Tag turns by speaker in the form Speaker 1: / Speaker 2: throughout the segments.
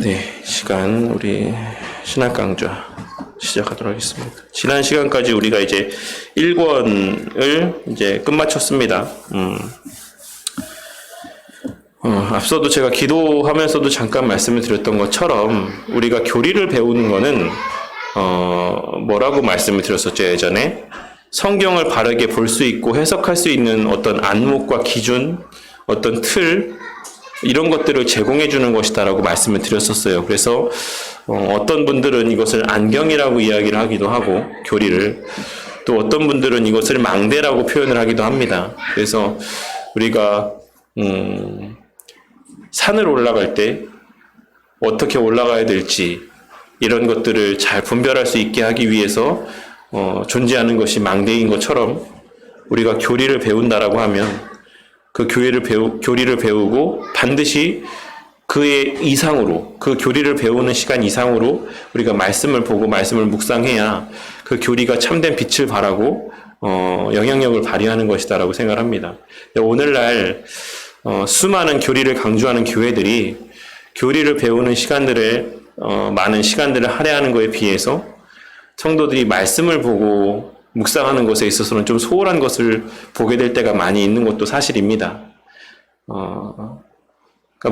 Speaker 1: 네, 시간 우리 신학 강좌 시작하도록 하겠습니다. 지난 시간까지 우리가 이제 1권을 이제 끝마쳤습니다. 앞서도 제가 기도하면서도 잠깐 말씀을 드렸던 것처럼 우리가 교리를 배우는 거는 뭐라고 말씀을 드렸었죠, 예전에? 성경을 바르게 볼 수 있고 해석할 수 있는 어떤 안목과 기준, 어떤 틀, 이런 것들을 제공해 주는 것이다라고 말씀을 드렸었어요. 그래서 어떤 분들은 이것을 안경이라고 이야기를 하기도 하고, 교리를, 또 어떤 분들은 이것을 망대라고 표현을 하기도 합니다. 그래서 우리가 산을 올라갈 때 어떻게 올라가야 될지 이런 것들을 잘 분별할 수 있게 하기 위해서 존재하는 것이 망대인 것처럼, 우리가 교리를 배운다라고 하면 그 교리를 배우고 반드시 그의 이상으로, 그 교리를 배우는 시간 이상으로 우리가 말씀을 보고 말씀을 묵상해야 그 교리가 참된 빛을 발하고 영향력을 발휘하는 것이다라고 생각합니다. 오늘날 수많은 교리를 강조하는 교회들이 교리를 배우는 시간들을 많은 시간들을 할애하는 것에 비해서 성도들이 말씀을 보고 묵상하는 것에 있어서는 좀 소홀한 것을 보게 될 때가 많이 있는 것도 사실입니다. 그러니까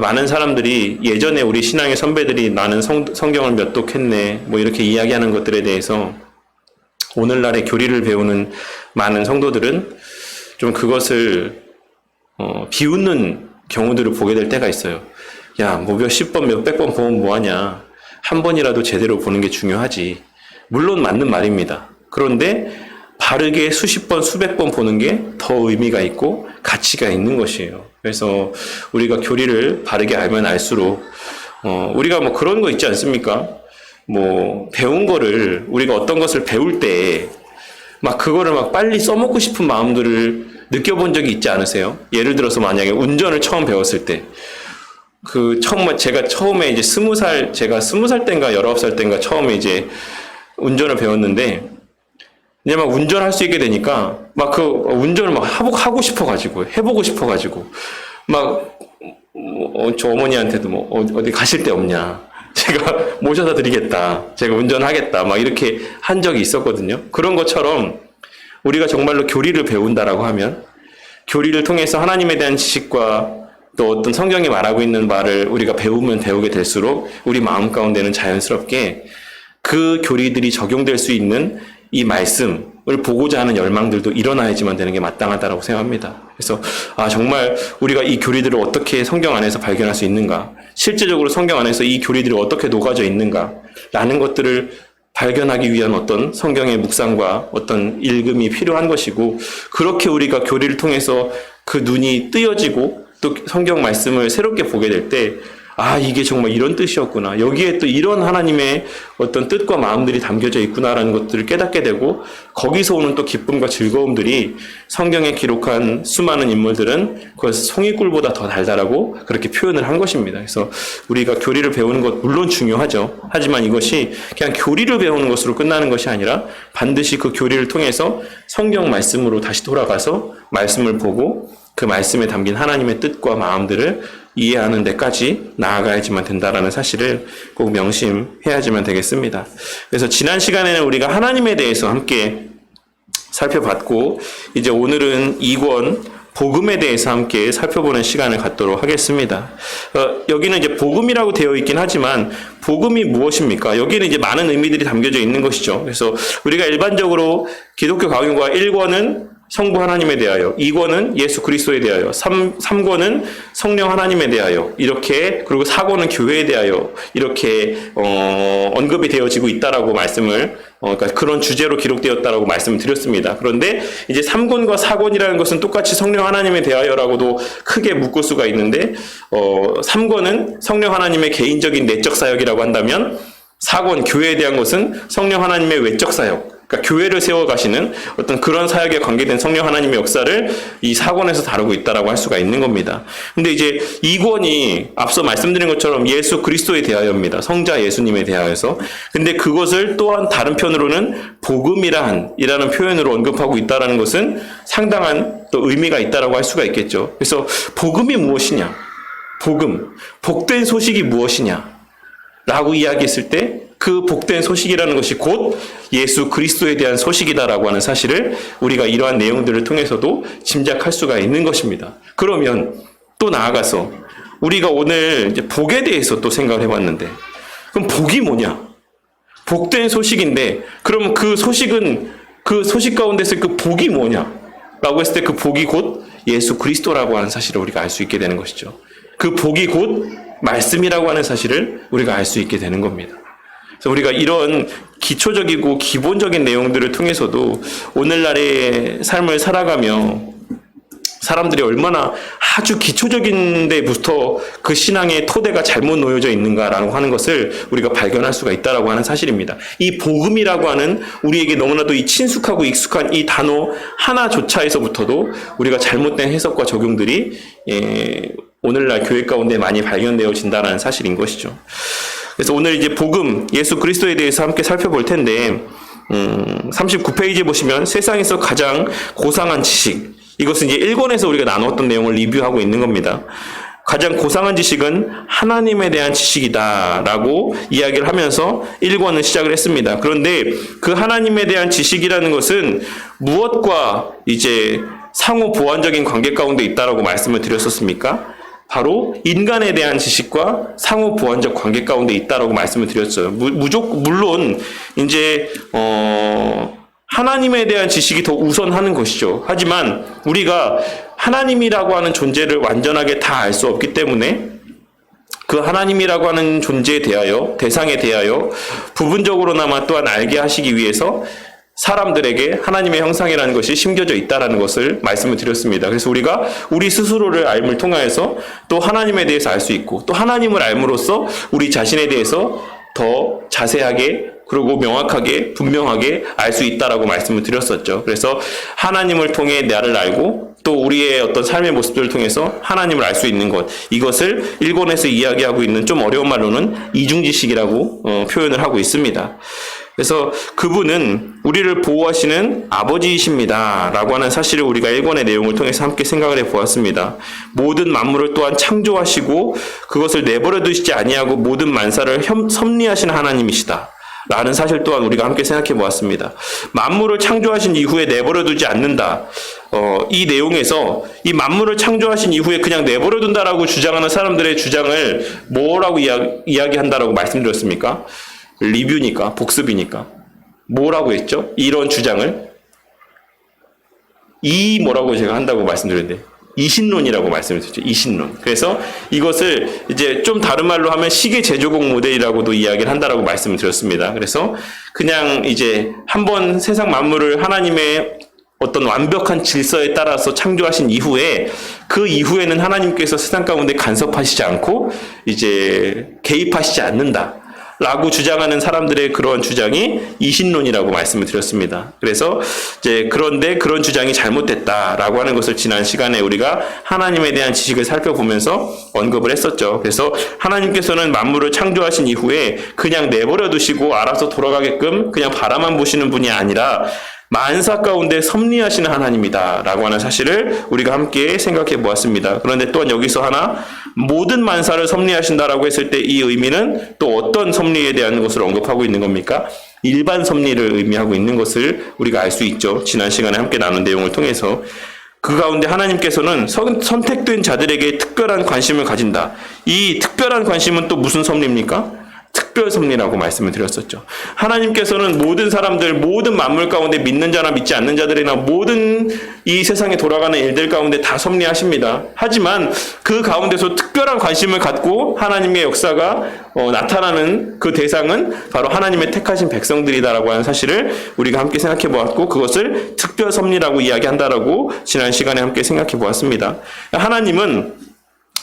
Speaker 1: 많은 사람들이 예전에 우리 신앙의 선배들이 나는 성경을 몇 독했네 뭐 이렇게 이야기하는 것들에 대해서 오늘날의 교리를 배우는 많은 성도들은 좀 그것을 비웃는 경우들을 보게 될 때가 있어요. 야, 뭐 몇십 번, 몇백 번 보면 뭐하냐. 한 번이라도 제대로 보는 게 중요하지. 물론 맞는 말입니다. 그런데 바르게 수십 번, 수백 번 보는 게 더 의미가 있고 가치가 있는 것이에요. 그래서 우리가 교리를 바르게 알면 알수록 우리가 뭐 그런 거 있지 않습니까? 뭐 배운 거를 우리가 어떤 것을 배울 때 막 그거를 막 빨리 써먹고 싶은 마음들을 느껴본 적이 있지 않으세요? 예를 들어서 만약에 운전을 처음 배웠을 때 제가 처음에 이제 제가 20살 땐가 19살 땐가 처음에 이제 운전을 배웠는데 이제 막 운전할 수 있게 되니까 막 그 운전을 막 하고 싶어가지고 해보고 싶어가지고 막 저 어머니한테도 뭐 어디 가실 데 없냐, 제가 모셔다 드리겠다, 제가 운전하겠다 막 이렇게 한 적이 있었거든요. 그런 것처럼 우리가 정말로 교리를 배운다라고 하면 교리를 통해서 하나님에 대한 지식과 또 어떤 성경이 말하고 있는 말을 우리가 배우면 배우게 될수록 우리 마음 가운데는 자연스럽게 그 교리들이 적용될 수 있는 이 말씀을 보고자 하는 열망들도 일어나야지만 되는 게 마땅하다고 생각합니다. 그래서 정말 우리가 이 교리들을 어떻게 성경 안에서 발견할 수 있는가, 실제적으로 성경 안에서 이 교리들이 어떻게 녹아져 있는가 라는 것들을 발견하기 위한 어떤 성경의 묵상과 어떤 읽음이 필요한 것이고, 그렇게 우리가 교리를 통해서 그 눈이 뜨여지고 또 성경 말씀을 새롭게 보게 될 때 이게 정말 이런 뜻이었구나, 여기에 또 이런 하나님의 어떤 뜻과 마음들이 담겨져 있구나라는 것들을 깨닫게 되고, 거기서 오는 또 기쁨과 즐거움들이 성경에 기록한 수많은 인물들은 그것을 송이꿀보다 더 달달하고 그렇게 표현을 한 것입니다. 그래서 우리가 교리를 배우는 것 물론 중요하죠. 하지만 이것이 그냥 교리를 배우는 것으로 끝나는 것이 아니라 반드시 그 교리를 통해서 성경 말씀으로 다시 돌아가서 말씀을 보고 그 말씀에 담긴 하나님의 뜻과 마음들을 이해하는 데까지 나아가야지만 된다라는 사실을 꼭 명심해야지만 되겠습니다. 그래서 지난 시간에는 우리가 하나님에 대해서 함께 살펴봤고, 이제 오늘은 2권 복음에 대해서 함께 살펴보는 시간을 갖도록 하겠습니다. 여기는 이제 복음이라고 되어 있긴 하지만 복음이 무엇입니까? 여기는 이제 많은 의미들이 담겨져 있는 것이죠. 그래서 우리가 일반적으로 기독교 강요과 1권은 성부 하나님에 대하여, 2권은 예수 그리스도에 대하여, 3권은 성령 하나님에 대하여, 이렇게, 그리고 4권은 교회에 대하여 이렇게 언급이 되어지고 있다라고 그러니까 그런 주제로 기록되었다라고 말씀을 드렸습니다. 그런데 이제 3권과 4권이라는 것은 똑같이 성령 하나님에 대하여라고도 크게 묶을 수가 있는데, 3권은 성령 하나님의 개인적인 내적 사역이라고 한다면 4권 교회에 대한 것은 성령 하나님의 외적 사역, 그러니까 교회를 세워가시는 어떤 그런 사역에 관계된 성령 하나님의 역사를 이 4권에서 다루고 있다라고 할 수가 있는 겁니다. 근데 이제 2권이 앞서 말씀드린 것처럼 예수 그리스도에 대하여입니다. 성자 예수님에 대하여서. 근데 그것을 또한 다른 편으로는 복음이라는 표현으로 언급하고 있다라는 것은 상당한 또 의미가 있다라고 할 수가 있겠죠. 그래서 복음이 무엇이냐? 복음, 복된 소식이 무엇이냐? 라고 이야기했을 때 그 복된 소식이라는 것이 곧 예수 그리스도에 대한 소식이다라고 하는 사실을 우리가 이러한 내용들을 통해서도 짐작할 수가 있는 것입니다. 그러면 또 나아가서 우리가 오늘 이제 복에 대해서 또 생각을 해봤는데, 그럼 복이 뭐냐? 복된 소식인데, 그러면 그 소식은, 그 소식 가운데서 그 복이 뭐냐? 라고 했을 때 그 복이 곧 예수 그리스도라고 하는 사실을 우리가 알 수 있게 되는 것이죠. 그 복이 곧 말씀이라고 하는 사실을 우리가 알 수 있게 되는 겁니다. 그래서 우리가 이런 기초적이고 기본적인 내용들을 통해서도 오늘날의 삶을 살아가며 사람들이 얼마나 아주 기초적인 데부터 그 신앙의 토대가 잘못 놓여져 있는가라고 하는 것을 우리가 발견할 수가 있다라고 하는 사실입니다. 이 복음이라고 하는 우리에게 너무나도 이 친숙하고 익숙한 이 단어 하나조차에서부터도 우리가 잘못된 해석과 적용들이 오늘날 교회 가운데 많이 발견되어진다는 사실인 것이죠. 그래서 오늘 이제 복음, 예수 그리스도에 대해서 함께 살펴볼 텐데, 39페이지에 보시면 세상에서 가장 고상한 지식, 이것은 이제 1권에서 우리가 나눴던 내용을 리뷰하고 있는 겁니다. 가장 고상한 지식은 하나님에 대한 지식이다라고 이야기를 하면서 1권을 시작을 했습니다. 그런데 그 하나님에 대한 지식이라는 것은 무엇과 이제 상호 보완적인 관계 가운데 있다라고 말씀을 드렸었습니까? 바로 인간에 대한 지식과 상호 보완적 관계 가운데 있다라고 말씀을 드렸어요. 물론 이제 하나님에 대한 지식이 더 우선하는 것이죠. 하지만 우리가 하나님이라고 하는 존재를 완전하게 다 알 수 없기 때문에 그 하나님이라고 하는 존재에 대하여, 대상에 대하여 부분적으로나마 또한 알게 하시기 위해서 사람들에게 하나님의 형상이라는 것이 심겨져 있다는 것을 말씀을 드렸습니다. 그래서 우리가 우리 스스로를 알을 통하여서 또 하나님에 대해서 알 수 있고, 또 하나님을 알므로써 우리 자신에 대해서 더 자세하게, 그리고 명확하게, 분명하게 알 수 있다라고 말씀을 드렸었죠. 그래서 하나님을 통해 나를 알고 또 우리의 어떤 삶의 모습들을 통해서 하나님을 알 수 있는 것, 이것을 1권에서 이야기하고 있는 좀 어려운 말로는 이중지식이라고 표현을 하고 있습니다. 그래서 그분은 우리를 보호하시는 아버지이십니다 라고 하는 사실을 우리가 1권의 내용을 통해서 함께 생각을 해보았습니다. 모든 만물을 또한 창조하시고 그것을 내버려 두시지 아니하고 모든 만사를 섭리하시는 하나님이시다 라는 사실 또한 우리가 함께 생각해 보았습니다. 만물을 창조하신 이후에 내버려 두지 않는다. 이 내용에서 이 만물을 창조하신 이후에 그냥 내버려 둔다라고 주장하는 사람들의 주장을 뭐라고 이야기한다라고 말씀드렸습니까? 리뷰니까, 복습이니까. 뭐라고 했죠? 이런 주장을 뭐라고 제가 한다고 말씀드렸는데, 이신론이라고 말씀을 드렸죠. 이신론. 그래서 이것을 이제 좀 다른 말로 하면 시계 제조공 모델이라고도 이야기를 한다라고 말씀을 드렸습니다. 그래서 그냥 이제 한번 세상 만물을 하나님의 어떤 완벽한 질서에 따라서 창조하신 이후에 그 이후에는 하나님께서 세상 가운데 간섭하시지 않고 이제 개입하시지 않는다 라고 주장하는 사람들의 그런 주장이 이신론이라고 말씀을 드렸습니다. 그래서 이제 그런데 그런 주장이 잘못됐다라고 하는 것을 지난 시간에 우리가 하나님에 대한 지식을 살펴보면서 언급을 했었죠. 그래서 하나님께서는 만물을 창조하신 이후에 그냥 내버려 두시고 알아서 돌아가게끔 그냥 바라만 보시는 분이 아니라 만사 가운데 섭리하시는 하나님이다 라고 하는 사실을 우리가 함께 생각해 보았습니다. 그런데 또한 여기서 하나, 모든 만사를 섭리하신다라고 했을 때 이 의미는 또 어떤 섭리에 대한 것을 언급하고 있는 겁니까? 일반 섭리를 의미하고 있는 것을 우리가 알 수 있죠. 지난 시간에 함께 나눈 내용을 통해서. 그 가운데 하나님께서는 선택된 자들에게 특별한 관심을 가진다. 이 특별한 관심은 또 무슨 섭리입니까? 특별 섭리라고 말씀을 드렸었죠. 하나님께서는 모든 사람들, 모든 만물 가운데 믿는 자나 믿지 않는 자들이나 모든 이 세상에 돌아가는 일들 가운데 다 섭리하십니다. 하지만 그 가운데서 특별한 관심을 갖고 하나님의 역사가 나타나는 그 대상은 바로 하나님의 택하신 백성들이다라고 하는 사실을 우리가 함께 생각해 보았고, 그것을 특별 섭리라고 이야기한다라고 지난 시간에 함께 생각해 보았습니다. 하나님은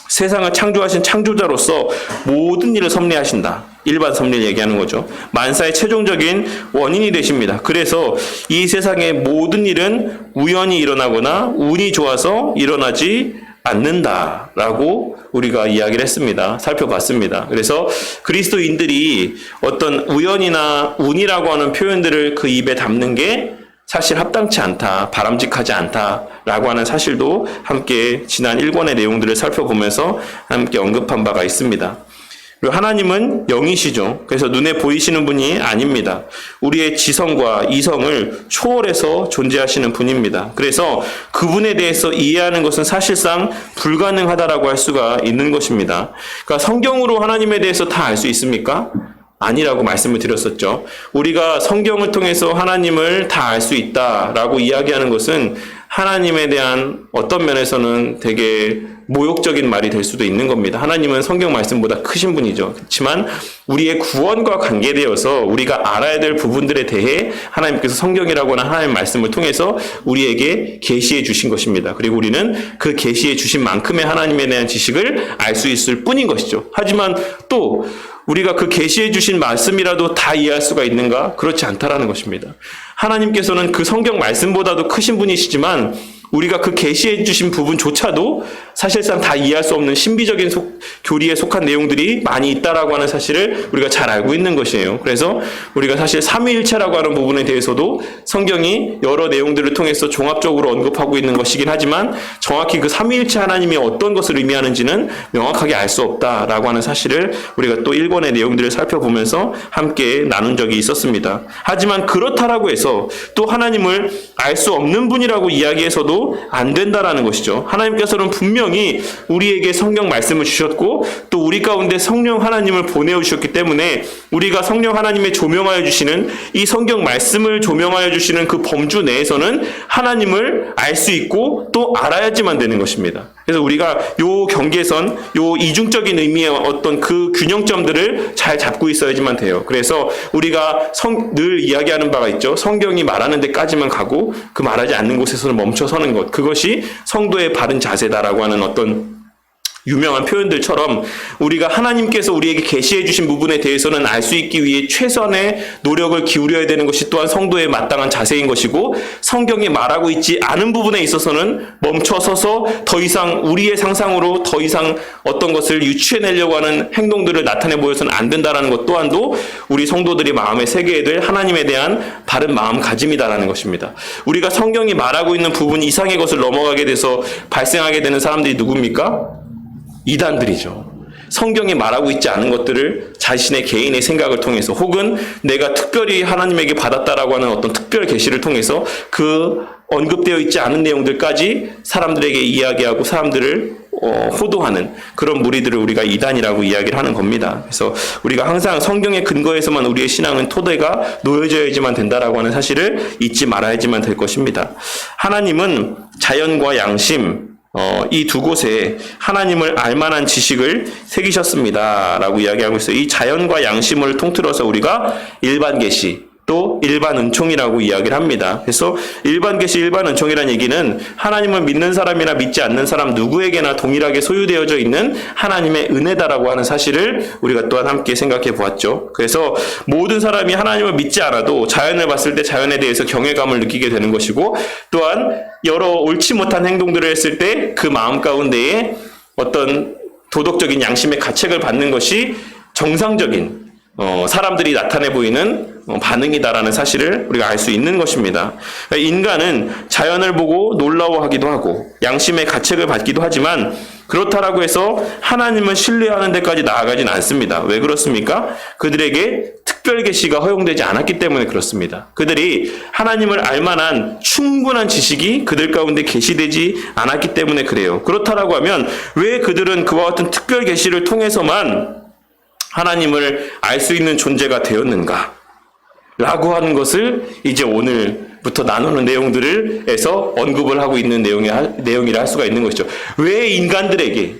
Speaker 1: 세상을 창조하신 창조자로서 모든 일을 섭리하신다. 일반 섭리를 얘기하는 거죠. 만사의 최종적인 원인이 되십니다. 그래서 이 세상의 모든 일은 우연히 일어나거나 운이 좋아서 일어나지 않는다라고 우리가 이야기를 했습니다. 살펴봤습니다. 그래서 그리스도인들이 어떤 우연이나 운이라고 하는 표현들을 그 입에 담는 게 사실 합당치 않다, 바람직하지 않다라고 하는 사실도 함께 지난 1권의 내용들을 살펴보면서 함께 언급한 바가 있습니다. 그리고 하나님은 영이시죠. 그래서 눈에 보이시는 분이 아닙니다. 우리의 지성과 이성을 초월해서 존재하시는 분입니다. 그래서 그분에 대해서 이해하는 것은 사실상 불가능하다라고 할 수가 있는 것입니다. 그러니까 성경으로 하나님에 대해서 다 알 수 있습니까? 아니라고 말씀을 드렸었죠. 우리가 성경을 통해서 하나님을 다 알 수 있다라고 이야기하는 것은 하나님에 대한 어떤 면에서는 되게 모욕적인 말이 될 수도 있는 겁니다. 하나님은 성경 말씀보다 크신 분이죠. 그렇지만 우리의 구원과 관계되어서 우리가 알아야 될 부분들에 대해 하나님께서 성경이라고 하는 하나님의 말씀을 통해서 우리에게 계시해 주신 것입니다. 그리고 우리는 그 계시해 주신 만큼의 하나님에 대한 지식을 알 수 있을 뿐인 것이죠. 하지만 또 우리가 그 계시해 주신 말씀이라도 다 이해할 수가 있는가? 그렇지 않다라는 것입니다. 하나님께서는 그 성경 말씀보다도 크신 분이시지만 우리가 그 계시해 주신 부분조차도 사실상 다 이해할 수 없는 신비적인 교리에 속한 내용들이 많이 있다라고 하는 사실을 우리가 잘 알고 있는 것이에요. 그래서 우리가 사실 삼위일체라고 하는 부분에 대해서도 성경이 여러 내용들을 통해서 종합적으로 언급하고 있는 것이긴 하지만 정확히 그 삼위일체 하나님이 어떤 것을 의미하는지는 명확하게 알 수 없다라고 하는 사실을 우리가 또 1권의 내용들을 살펴보면서 함께 나눈 적이 있었습니다. 하지만 그렇다라고 해서 또 하나님을 알 수 없는 분이라고 이야기해서도 안 된다라는 것이죠. 하나님께서는 분명히 우리에게 성경 말씀을 주셨고 또 우리 가운데 성령 하나님을 보내주셨기 때문에 우리가 성령 하나님의 조명하여 주시는 이 성경 말씀을 조명하여 주시는 그 범주 내에서는 하나님을 알 수 있고 또 알아야지만 되는 것입니다. 그래서 우리가 요 경계선, 요 이중적인 의미의 어떤 그 균형점들을 잘 잡고 있어야지만 돼요. 그래서 우리가 늘 이야기하는 바가 있죠. 성경이 말하는 데까지만 가고 그 말하지 않는 곳에서는 멈춰서는 것. 그것이 성도의 바른 자세다라고 하는 어떤 유명한 표현들처럼 우리가 하나님께서 우리에게 계시해 주신 부분에 대해서는 알 수 있기 위해 최선의 노력을 기울여야 되는 것이 또한 성도의 마땅한 자세인 것이고 성경이 말하고 있지 않은 부분에 있어서는 멈춰서서 더 이상 우리의 상상으로 더 이상 어떤 것을 유추해내려고 하는 행동들을 나타내 보여서는 안 된다는 것 또한도 우리 성도들이 마음에 새겨야 될 하나님에 대한 바른 마음가짐이다라는 것입니다. 우리가 성경이 말하고 있는 부분 이상의 것을 넘어가게 돼서 발생하게 되는 사람들이 누굽니까? 이단들이죠. 성경이 말하고 있지 않은 것들을 자신의 개인의 생각을 통해서 혹은 내가 특별히 하나님에게 받았다라고 하는 어떤 특별 계시를 통해서 그 언급되어 있지 않은 내용들까지 사람들에게 이야기하고 사람들을 호도하는 그런 무리들을 우리가 이단이라고 이야기를 하는 겁니다. 그래서 우리가 항상 성경의 근거에서만 우리의 신앙은 토대가 놓여져야지만 된다라고 하는 사실을 잊지 말아야지만 될 것입니다. 하나님은 자연과 양심 이 두 곳에 하나님을 알만한 지식을 새기셨습니다. 라고 이야기하고 있어요. 이 자연과 양심을 통틀어서 우리가 일반 계시, 또 일반 은총이라고 이야기를 합니다. 그래서 일반 계시, 일반 은총이라는 얘기는 하나님을 믿는 사람이나 믿지 않는 사람 누구에게나 동일하게 소유되어져 있는 하나님의 은혜다라고 하는 사실을 우리가 또한 함께 생각해 보았죠. 그래서 모든 사람이 하나님을 믿지 않아도 자연을 봤을 때 자연에 대해서 경외감을 느끼게 되는 것이고 또한 여러 옳지 못한 행동들을 했을 때 그 마음 가운데에 어떤 도덕적인 양심의 가책을 받는 것이 정상적인 사람들이 나타내 보이는 반응이다라는 사실을 우리가 알 수 있는 것입니다. 인간은 자연을 보고 놀라워하기도 하고 양심의 가책을 받기도 하지만 그렇다라고 해서 하나님을 신뢰하는 데까지 나아가진 않습니다. 왜 그렇습니까? 그들에게 특별 계시가 허용되지 않았기 때문에 그렇습니다. 그들이 하나님을 알만한 충분한 지식이 그들 가운데 계시되지 않았기 때문에 그래요. 그렇다라고 하면 왜 그들은 그와 같은 특별 계시를 통해서만 하나님을 알 수 있는 존재가 되었는가? 라고 하는 것을 이제 오늘부터 나누는 내용들에서 언급을 하고 있는 내용이라 할 수가 있는 것이죠. 왜 인간들에게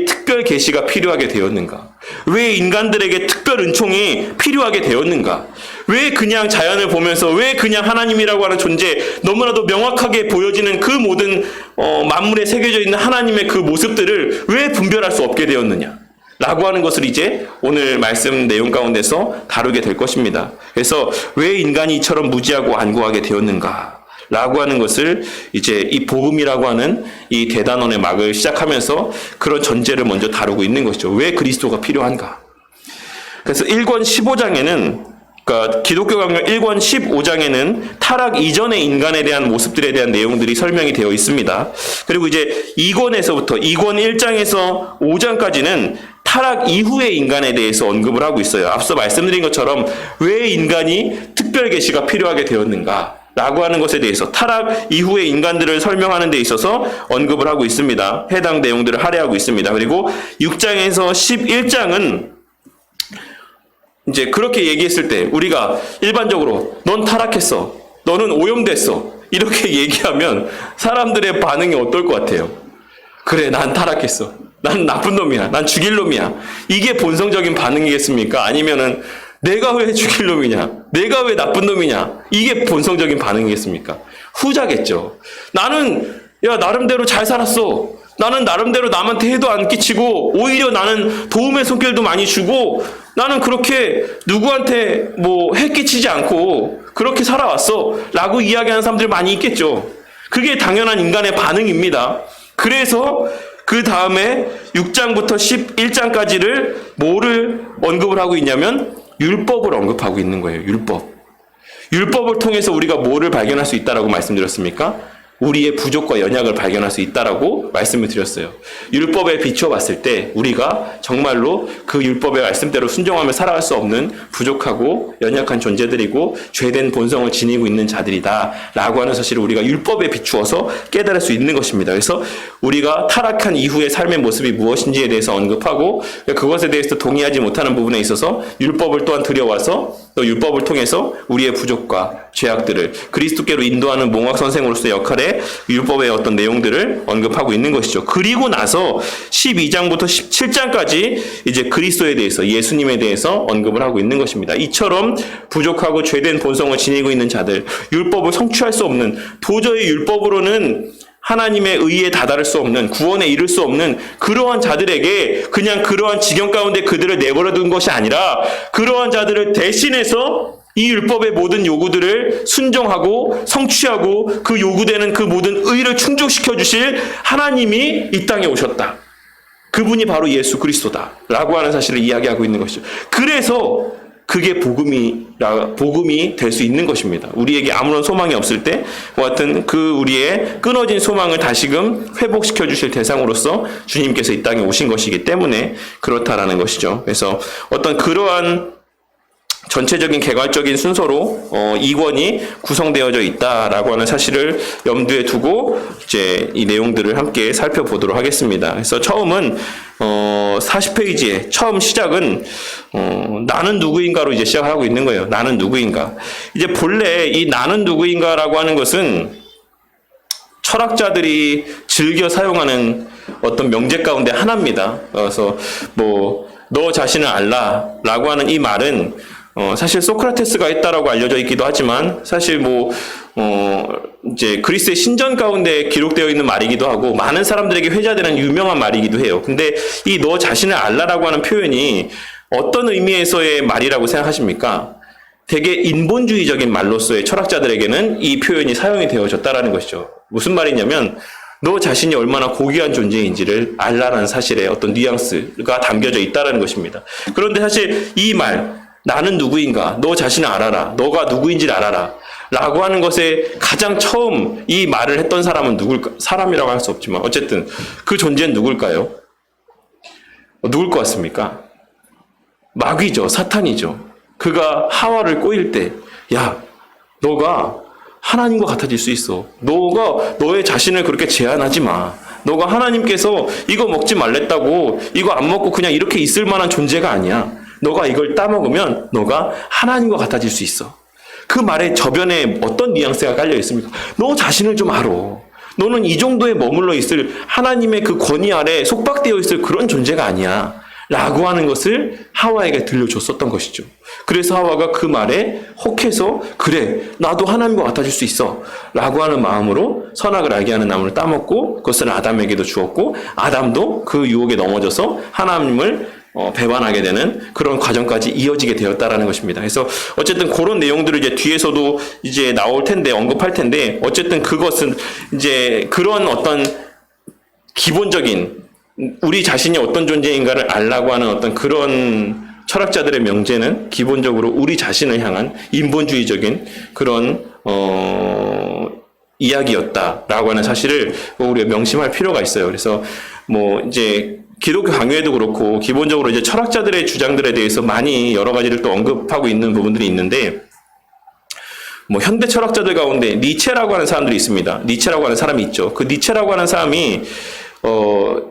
Speaker 1: 특별 계시가 필요하게 되었는가? 왜 인간들에게 특별 은총이 필요하게 되었는가? 왜 그냥 자연을 보면서 왜 그냥 하나님이라고 하는 존재 너무나도 명확하게 보여지는 그 모든 만물에 새겨져 있는 하나님의 그 모습들을 왜 분별할 수 없게 되었느냐? 라고 하는 것을 이제 오늘 말씀 내용 가운데서 다루게 될 것입니다. 그래서 왜 인간이 이처럼 무지하고 완고하게 되었는가? 라고 하는 것을 이제 이 복음이라고 하는 이 대단원의 막을 시작하면서 그런 전제를 먼저 다루고 있는 것이죠. 왜 그리스도가 필요한가? 그래서 1권 15장에는 그러니까 기독교 강론 1권 15장에는 타락 이전의 인간에 대한 모습들에 대한 내용들이 설명이 되어 있습니다. 그리고 이제 2권에서부터 2권 1장에서 5장까지는 타락 이후의 인간에 대해서 언급을 하고 있어요. 앞서 말씀드린 것처럼 왜 인간이 특별 계시가 필요하게 되었는가 라고 하는 것에 대해서 타락 이후의 인간들을 설명하는 데 있어서 언급을 하고 있습니다. 해당 내용들을 할애하고 있습니다. 그리고 6장에서 11장은 이제 그렇게 얘기했을 때 우리가 일반적으로 넌 타락했어, 너는 오염됐어 이렇게 얘기하면 사람들의 반응이 어떨 것 같아요? 그래, 난 타락했어, 난 나쁜 놈이야, 난 죽일 놈이야, 이게 본성적인 반응이겠습니까? 아니면은 내가 왜 죽일 놈이냐, 내가 왜 나쁜 놈이냐, 이게 본성적인 반응이겠습니까? 후자겠죠. 나는 나름대로 잘 살았어, 나는 나름대로 남한테 해도 안 끼치고 오히려 나는 도움의 손길도 많이 주고 나는 그렇게 누구한테 해 끼치지 않고 그렇게 살아왔어 라고 이야기하는 사람들이 많이 있겠죠. 그게 당연한 인간의 반응입니다. 그래서 그 다음에 6장부터 11장까지를 뭐를 언급을 하고 있냐면 율법을 언급하고 있는 거예요. 율법을 통해서 우리가 뭐를 발견할 수 있다라고 말씀드렸습니까? 우리의 부족과 연약을 발견할 수 있다라고 말씀을 드렸어요. 율법에 비추어 봤을 때 우리가 정말로 그 율법의 말씀대로 순종하며 살아갈 수 없는 부족하고 연약한 존재들이고 죄된 본성을 지니고 있는 자들이다 라고 하는 사실을 우리가 율법에 비추어서 깨달을 수 있는 것입니다. 그래서 우리가 타락한 이후의 삶의 모습이 무엇인지에 대해서 언급하고 그것에 대해서 동의하지 못하는 부분에 있어서 율법을 또한 들여와서 또 율법을 통해서 우리의 부족과 죄악들을 그리스도께로 인도하는 몽학 선생으로서의 역할에 율법의 어떤 내용들을 언급하고 있는 것이죠. 그리고 나서 12장부터 17장까지 이제 그리스도에 대해서, 예수님에 대해서 언급을 하고 있는 것입니다. 이처럼 부족하고 죄된 본성을 지니고 있는 자들, 율법을 성취할 수 없는, 도저히 율법으로는 하나님의 의에 다다를 수 없는, 구원에 이를 수 없는 그러한 자들에게 그냥 그러한 지경 가운데 그들을 내버려 둔 것이 아니라 그러한 자들을 대신해서 이 율법의 모든 요구들을 순종하고 성취하고 그 요구되는 그 모든 의를 충족시켜 주실 하나님이 이 땅에 오셨다. 그분이 바로 예수 그리스도다 라고 하는 사실을 이야기하고 있는 것이죠. 그래서 그게 복음이 될 수 있는 것입니다. 우리에게 아무런 소망이 없을 때 같은 그 우리의 끊어진 소망을 다시금 회복시켜 주실 대상으로서 주님께서 이 땅에 오신 것이기 때문에 그렇다라는 것이죠. 그래서 어떤 그러한 전체적인 개괄적인 순서로 2권이 구성되어져 있다라고 하는 사실을 염두에 두고 이제 이 내용들을 함께 살펴보도록 하겠습니다. 그래서 처음은 40페이지에 처음 시작은 나는 누구인가로 이제 시작을 하고 있는 거예요. 나는 누구인가. 이제 본래 이 나는 누구인가라고 하는 것은 철학자들이 즐겨 사용하는 어떤 명제 가운데 하나입니다. 그래서 너 자신을 알라라고 하는 이 말은 사실 소크라테스가 했다라고 알려져 있기도 하지만 사실 이제 그리스의 신전 가운데 기록되어 있는 말이기도 하고 많은 사람들에게 회자되는 유명한 말이기도 해요. 근데 이 너 자신을 알라라고 하는 표현이 어떤 의미에서의 말이라고 생각하십니까? 되게 인본주의적인 말로서의 철학자들에게는 이 표현이 사용이 되어졌다라는 것이죠. 무슨 말이냐면 너 자신이 얼마나 고귀한 존재인지를 알라라는 사실에 어떤 뉘앙스가 담겨져 있다라는 것입니다. 그런데 사실 이 말 나는 누구인가? 너 자신을 알아라. 너가 누구인지를 알아라. 라고 하는 것에 가장 처음 이 말을 했던 사람은 누굴까? 사람이라고 할 수 없지만 어쨌든 그 존재는 누굴까요? 누굴 것 같습니까? 마귀죠. 사탄이죠. 그가 하와를 꼬일 때 너가 하나님과 같아질 수 있어. 너가 너의 자신을 그렇게 제한하지 마. 너가 하나님께서 이거 먹지 말랬다고 이거 안 먹고 그냥 이렇게 있을 만한 존재가 아니야. 너가 이걸 따먹으면 너가 하나님과 같아질 수 있어. 그 말의 저변에 어떤 뉘앙스가 깔려 있습니까? 너 자신을 좀 알아. 너는 이 정도에 머물러 있을 하나님의 그 권위 아래 속박되어 있을 그런 존재가 아니야. 라고 하는 것을 하와에게 들려줬었던 것이죠. 그래서 하와가 그 말에 혹해서 그래 나도 하나님과 같아질 수 있어 라고 하는 마음으로 선악을 알게 하는 나무를 따먹고 그것을 아담에게도 주었고 아담도 그 유혹에 넘어져서 하나님을 배반하게 되는 그런 과정까지 이어지게 되었다라는 것입니다. 그래서 어쨌든 그런 내용들을 이제 뒤에서도 이제 나올 텐데 언급할 텐데 어쨌든 그것은 이제 그런 어떤 기본적인 우리 자신이 어떤 존재인가를 알라고 하는 어떤 그런 철학자들의 명제는 기본적으로 우리 자신을 향한 인본주의적인 그런 이야기였다라고 하는 사실을 우리가 명심할 필요가 있어요. 그래서 뭐 이제 기독교 강요에도 그렇고 기본적으로 이제 철학자들의 주장들에 대해서 많이 여러 가지를 또 언급하고 있는 부분들이 있는데, 뭐 현대 철학자들 가운데 니체라고 하는 사람들이 있습니다. 니체라고 하는 사람이 있죠. 그 니체라고 하는 사람이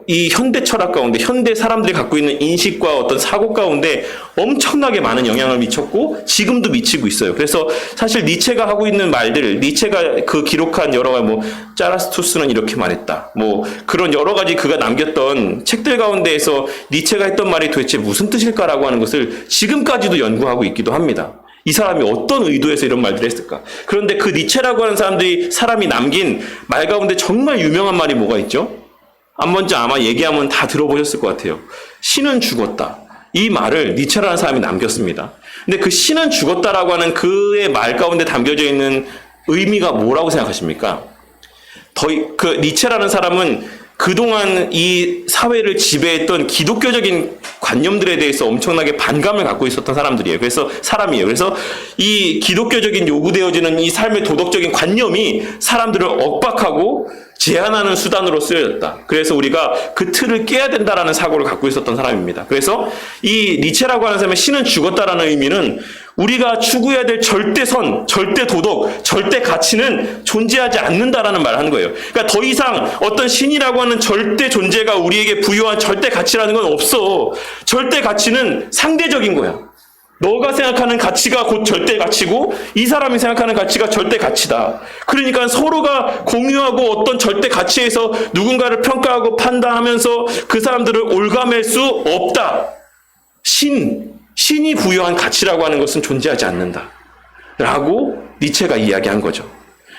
Speaker 1: 이 현대 철학 가운데 현대 사람들이 갖고 있는 인식과 어떤 사고 가운데 엄청나게 많은 영향을 미쳤고 지금도 미치고 있어요. 그래서 사실 니체가 하고 있는 말들, 니체가 그 기록한 여러 가지 뭐 짜라스투스는 이렇게 말했다, 뭐 그런 여러 가지 그가 남겼던 책들 가운데에서 니체가 했던 말이 도대체 무슨 뜻일까라고 하는 것을 지금까지도 연구하고 있기도 합니다. 이 사람이 어떤 의도에서 이런 말들을 했을까? 그런데 그 니체라고 하는 사람이 남긴 말 가운데 정말 유명한 말이 뭐가 있죠? 먼저 아마 얘기하면 다 들어보셨을 것 같아요. 신은 죽었다. 이 말을 니체라는 사람이 남겼습니다. 근데 그 신은 죽었다라고 하는 그의 말 가운데 담겨져 있는 의미가 뭐라고 생각하십니까? 그 니체라는 사람은 그동안 이 사회를 지배했던 기독교적인 관념들에 대해서 엄청나게 반감을 갖고 있었던 사람들이에요. 그래서 이 기독교적인 요구되어지는 이 삶의 도덕적인 관념이 사람들을 억박하고 제한하는 수단으로 쓰여졌다. 그래서 우리가 그 틀을 깨야 된다라는 사고를 갖고 있었던 사람입니다. 그래서 이 니체라고 하는 사람의 신은 죽었다라는 의미는 우리가 추구해야 될 절대선, 절대 도덕, 절대 가치는 존재하지 않는다라는 말을 하는 거예요. 그러니까 더 이상 어떤 신이라고 하는 절대 존재가 우리에게 부여한 절대 가치라는 건 없어. 절대 가치는 상대적인 거야. 너가 생각하는 가치가 곧 절대 가치고 이 사람이 생각하는 가치가 절대 가치다. 그러니까 서로가 공유하고 어떤 절대 가치에서 누군가를 평가하고 판단하면서 그 사람들을 올가맬 수 없다. 신이 부여한 가치라고 하는 것은 존재하지 않는다. 라고 니체가 이야기한 거죠.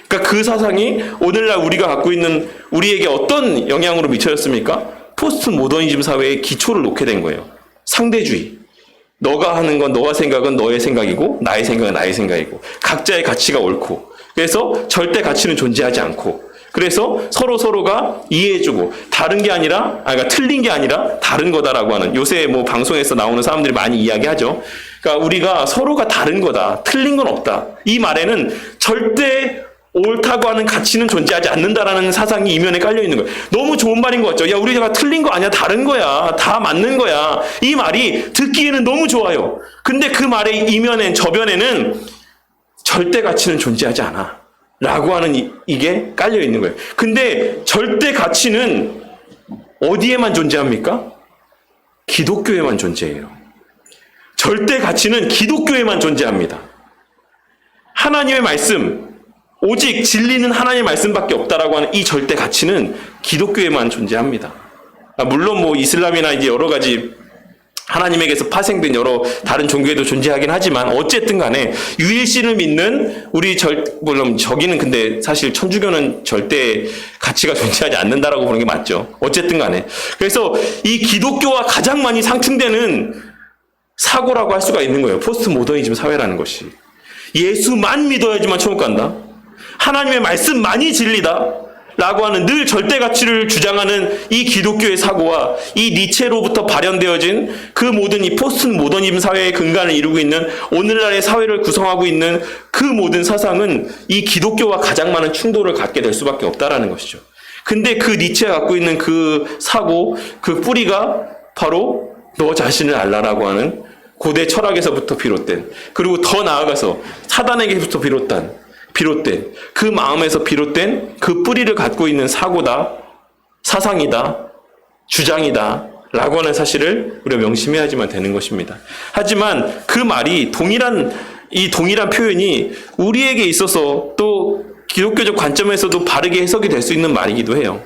Speaker 1: 그러니까 그 사상이 오늘날 우리가 갖고 있는 우리에게 어떤 영향으로 미쳐졌습니까? 포스트 모더니즘 사회의 기초를 놓게 된 거예요. 상대주의. 너가 하는 건 너와 생각은 너의 생각이고 나의 생각은 나의 생각이고 각자의 가치가 옳고, 그래서 절대 가치는 존재하지 않고, 그래서 서로가 이해해주고 다른 게 아니라 그러니까 틀린 게 아니라 다른 거다라고 하는, 요새 뭐 방송에서 나오는 사람들이 많이 이야기하죠. 그러니까 우리가 서로가 다른 거다, 틀린 건 없다. 이 말에는 절대 옳다고 하는 가치는 존재하지 않는다라는 사상이 이면에 깔려 있는 거예요. 너무 좋은 말인 것 같죠? 야, 우리가 틀린 거 아니야, 다른 거야, 다 맞는 거야. 이 말이 듣기에는 너무 좋아요. 근데 그 말의 이면엔, 저변에는 절대 가치는 존재하지 않아 라고 하는 이게 깔려 있는 거예요. 근데 절대 가치는 어디에만 존재합니까? 기독교에만 존재해요. 절대 가치는 기독교에만 존재합니다. 하나님의 말씀, 오직 진리는 하나님의 말씀밖에 없다라고 하는 이 절대 가치는 기독교에만 존재합니다. 물론 뭐 이슬람이나 이제 여러 가지 하나님에게서 파생된 여러 다른 종교에도 존재하긴 하지만 어쨌든 간에 유일신을 믿는 물론 저기는 근데 사실 천주교는 절대 가치가 존재하지 않는다라고 보는 게 맞죠. 어쨌든 간에. 그래서 이 기독교와 가장 많이 상충되는 사고라고 할 수가 있는 거예요. 포스트 모더니즘 사회라는 것이. 예수만 믿어야지만 천국 간다. 하나님의 말씀만이 진리다 라고 하는 늘 절대 가치를 주장하는 이 기독교의 사고와 이 니체로부터 발현되어진 그 모든 이 포스트 모더니즘 사회의 근간을 이루고 있는 오늘날의 사회를 구성하고 있는 그 모든 사상은 이 기독교와 가장 많은 충돌을 갖게 될 수밖에 없다라는 것이죠. 근데 그 니체가 갖고 있는 그 사고, 그 뿌리가 바로 너 자신을 알라라고 하는 고대 철학에서부터 비롯된, 그리고 더 나아가서 사단에게부터 비롯된 그 마음에서 비롯된 그 뿌리를 갖고 있는 사고다, 사상이다, 주장이다 라고 하는 사실을 우리가 명심해야지만 되는 것입니다. 하지만 그 말이 동일한 표현이 우리에게 있어서 또 기독교적 관점에서도 바르게 해석이 될 수 있는 말이기도 해요.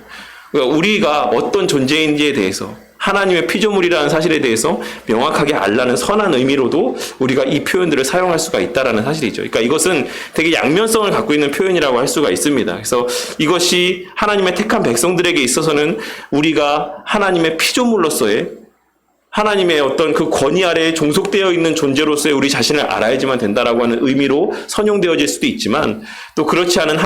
Speaker 1: 그러니까 우리가 어떤 존재인지에 대해서, 하나님의 피조물이라는 사실에 대해서 명확하게 알라는 선한 의미로도 우리가 이 표현들을 사용할 수가 있다는 사실이죠. 그러니까 이것은 되게 양면성을 갖고 있는 표현이라고 할 수가 있습니다. 그래서 이것이 하나님의 택한 백성들에게 있어서는 우리가 하나님의 피조물로서의, 하나님의 어떤 그 권위 아래에 종속되어 있는 존재로서의 우리 자신을 알아야지만 된다라고 하는 의미로 선용되어질 수도 있지만, 또 그렇지 않은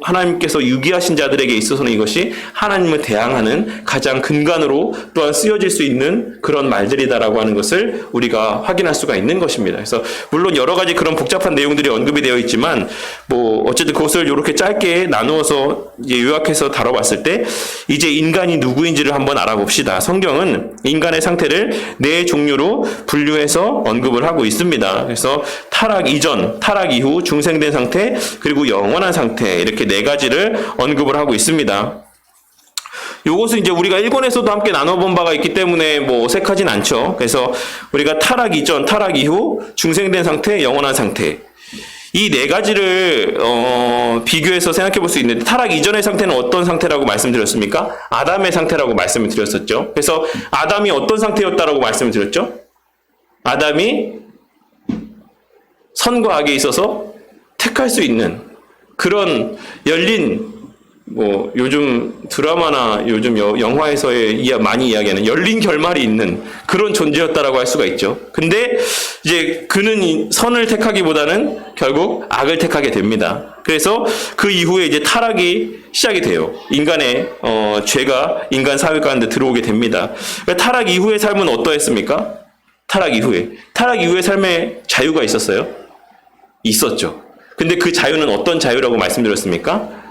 Speaker 1: 하나님께서 유기하신 자들에게 있어서는 이것이 하나님을 대항하는 가장 근간으로 또한 쓰여질 수 있는 그런 말들이다라고 하는 것을 우리가 확인할 수가 있는 것입니다. 그래서 물론 여러 가지 그런 복잡한 내용들이 언급이 되어 있지만 어쨌든 그것을 이렇게 짧게 나누어서 요약해서 다뤄봤을 때 이제 인간이 누구인지를 한번 알아봅시다. 성경은 인간의 상태를 네 종류로 분류해서 언급을 하고 있습니다. 그래서 타락 이전, 타락 이후, 중생된 상태, 그리고 영원한 상태, 이렇게 네 가지를 언급을 하고 있습니다. 요것은 이제 우리가 일본에서도 함께 나눠본 바가 있기 때문에 어색하진 않죠. 그래서 우리가 타락 이전, 타락 이후, 중생된 상태, 영원한 상태, 이 네 가지를 비교해서 생각해 볼 수 있는데, 타락 이전의 상태는 어떤 상태라고 말씀드렸습니까? 아담의 상태라고 말씀을 드렸었죠. 그래서 아담이 어떤 상태였다라고 말씀을 드렸죠? 아담이 선과 악에 있어서 택할 수 있는 그런 열린, 요즘 드라마나 요즘 영화에서 많이 이야기하는 열린 결말이 있는 그런 존재였다라고 할 수가 있죠. 근데 이제 그는 선을 택하기보다는 결국 악을 택하게 됩니다. 그래서 그 이후에 이제 타락이 시작이 돼요. 인간의 죄가 인간 사회 가운데 들어오게 됩니다. 그러니까 타락 이후의 삶은 어떠했습니까? 타락 이후의 삶에 자유가 있었어요? 있었죠. 근데 그 자유는 어떤 자유라고 말씀드렸습니까?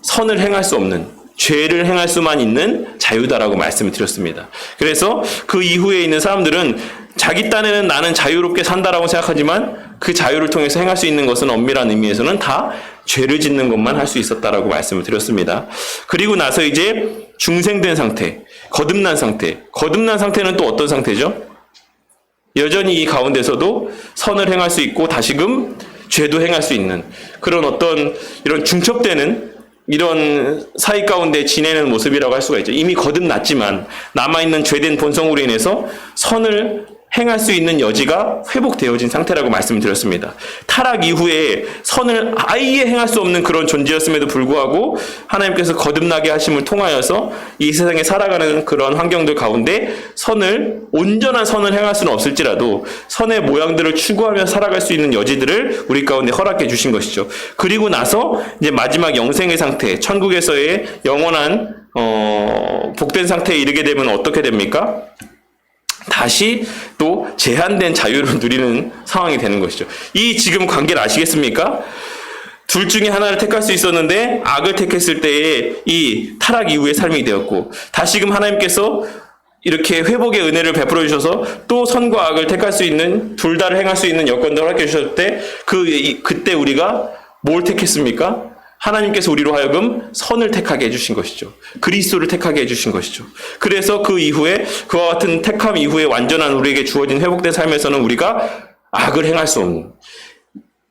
Speaker 1: 선을 행할 수 없는, 죄를 행할 수만 있는 자유다라고 말씀을 드렸습니다. 그래서 그 이후에 있는 사람들은 자기 딴에는 나는 자유롭게 산다라고 생각하지만 그 자유를 통해서 행할 수 있는 것은 엄밀한 의미에서는 다 죄를 짓는 것만 할 수 있었다라고 말씀을 드렸습니다. 그리고 나서 이제 중생된 상태, 거듭난 상태. 거듭난 상태는 또 어떤 상태죠? 여전히 이 가운데서도 선을 행할 수 있고 다시금 죄도 행할 수 있는 그런 어떤 이런 중첩되는 이런 사이 가운데 지내는 모습이라고 할 수가 있죠. 이미 거듭났지만 남아있는 죄된 본성으로 인해서 선을 행할 수 있는 여지가 회복되어진 상태라고 말씀드렸습니다. 타락 이후에 선을 아예 행할 수 없는 그런 존재였음에도 불구하고 하나님께서 거듭나게 하심을 통하여서 이 세상에 살아가는 그런 환경들 가운데 온전한 선을 행할 수는 없을지라도 선의 모양들을 추구하며 살아갈 수 있는 여지들을 우리 가운데 허락해 주신 것이죠. 그리고 나서 이제 마지막 영생의 상태, 천국에서의 영원한 복된 상태에 이르게 되면 어떻게 됩니까? 다시 또 제한된 자유를 누리는 상황이 되는 것이죠. 이 지금 관계를 아시겠습니까? 둘 중에 하나를 택할 수 있었는데 악을 택했을 때에 이 타락 이후의 삶이 되었고, 다시금 하나님께서 이렇게 회복의 은혜를 베풀어 주셔서 또 선과 악을 택할 수 있는, 둘 다를 행할 수 있는 여건들을 허락해 주셨을 때 그때 우리가 뭘 택했습니까? 하나님께서 우리로 하여금 선을 택하게 해주신 것이죠. 그리스도를 택하게 해주신 것이죠. 그래서 그 이후에 그와 같은 택함 이후에 완전한 우리에게 주어진 회복된 삶에서는 우리가 악을 행할 수 없는,